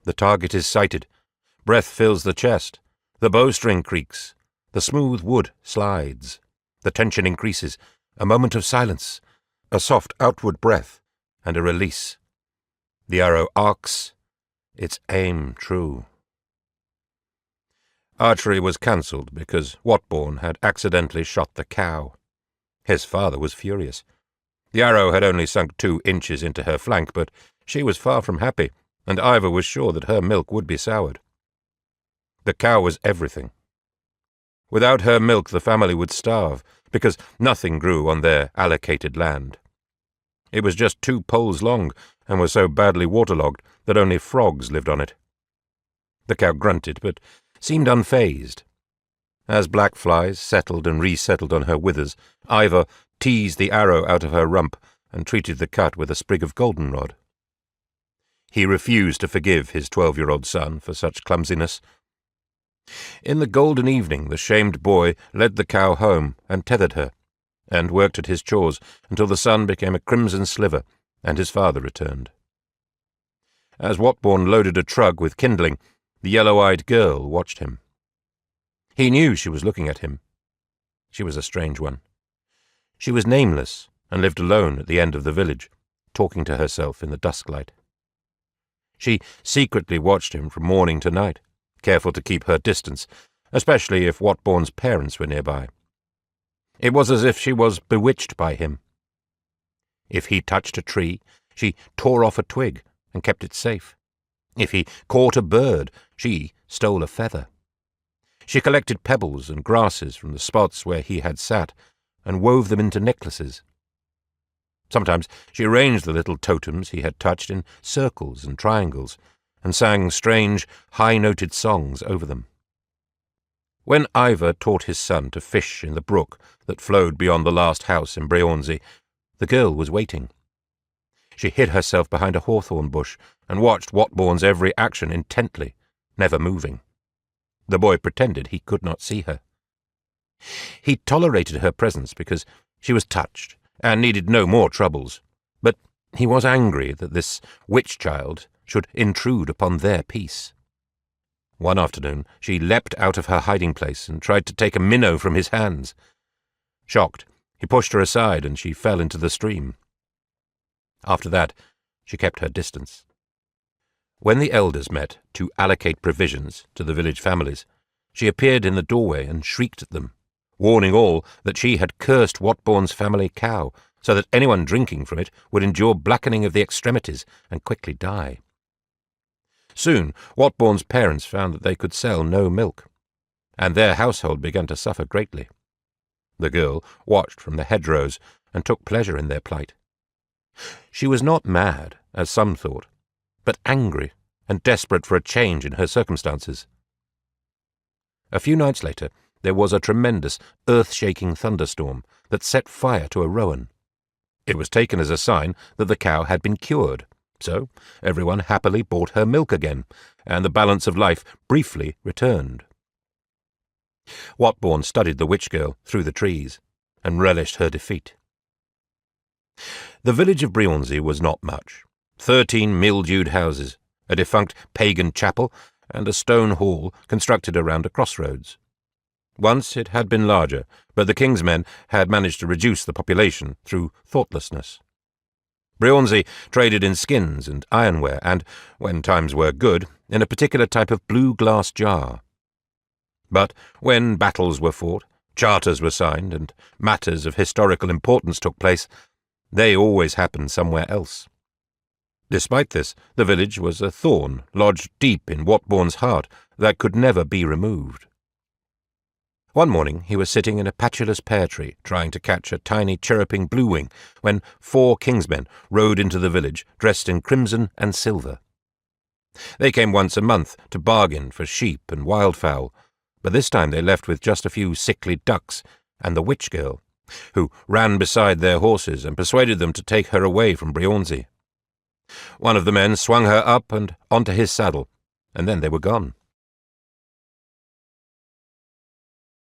The target is sighted. Breath fills the chest. The bowstring creaks. The smooth wood slides. The tension increases. A moment of silence. A soft outward breath, and a release. The arrow arcs, its aim true. Archery was cancelled because Watborn had accidentally shot the cow. His father was furious. The arrow had only sunk 2 inches into her flank, but she was far from happy, and Ivor was sure that her milk would be soured. The cow was everything. Without her milk the family would starve, because nothing grew on their allocated land. It was just 2 poles long, and was so badly waterlogged that only frogs lived on it. The cow grunted, but seemed unfazed. As black flies settled and resettled on her withers, Ivor teased the arrow out of her rump and treated the cut with a sprig of goldenrod. He refused to forgive his 12-year-old son for such clumsiness. In the golden evening the shamed boy led the cow home and tethered her, and worked at his chores until the sun became a crimson sliver and his father returned. As Watborn loaded a trug with kindling, the yellow-eyed girl watched him. He knew she was looking at him. She was a strange one. She was nameless and lived alone at the end of the village, talking to herself in the dusklight. She secretly watched him from morning to night, careful to keep her distance, especially if Watborn's parents were nearby. It was as if she was bewitched by him. If he touched a tree, she tore off a twig and kept it safe. If he caught a bird, she stole a feather. She collected pebbles and grasses from the spots where he had sat and wove them into necklaces. Sometimes she arranged the little totems he had touched in circles and triangles and sang strange, high-noted songs over them. When Ivor taught his son to fish in the brook that flowed beyond the last house in Breornsey, the girl was waiting. She hid herself behind a hawthorn bush and watched Watborn's every action intently, never moving. The boy pretended he could not see her. He tolerated her presence because she was touched and needed no more troubles, but he was angry that this witch-child should intrude upon their peace. One afternoon she leapt out of her hiding-place and tried to take a minnow from his hands. Shocked, he pushed her aside and she fell into the stream. After that, she kept her distance. When the elders met to allocate provisions to the village families, she appeared in the doorway and shrieked at them, warning all that she had cursed Watborn's family cow, so that anyone drinking from it would endure blackening of the extremities and quickly die. Soon Watborn's parents found that they could sell no milk, and their household began to suffer greatly. The girl watched from the hedgerows and took pleasure in their plight. She was not mad, as some thought, but angry and desperate for a change in her circumstances. A few nights later, there was a tremendous, earth-shaking thunderstorm that set fire to a rowan. It was taken as a sign that the cow had been cured, so everyone happily bought her milk again, and the balance of life briefly returned. Watborn studied the witch-girl through the trees, and relished her defeat. The village of Breornsey was not much. 13 mildewed houses, a defunct pagan chapel, and a stone hall constructed around a crossroads. Once it had been larger, but the king's men had managed to reduce the population through thoughtlessness. Breornsey traded in skins and ironware and, when times were good, in a particular type of blue glass jar. But when battles were fought, charters were signed, and matters of historical importance took place, they always happened somewhere else. Despite this, the village was a thorn lodged deep in Watborn's heart that could never be removed. One morning he was sitting in a patulous pear tree trying to catch a tiny chirruping bluewing when 4 kingsmen rode into the village dressed in crimson and silver. They came once a month to bargain for sheep and wildfowl, but this time they left with just a few sickly ducks and the witch-girl, who ran beside their horses and persuaded them to take her away from Breornsey. One of the men swung her up and onto his saddle, and then they were gone.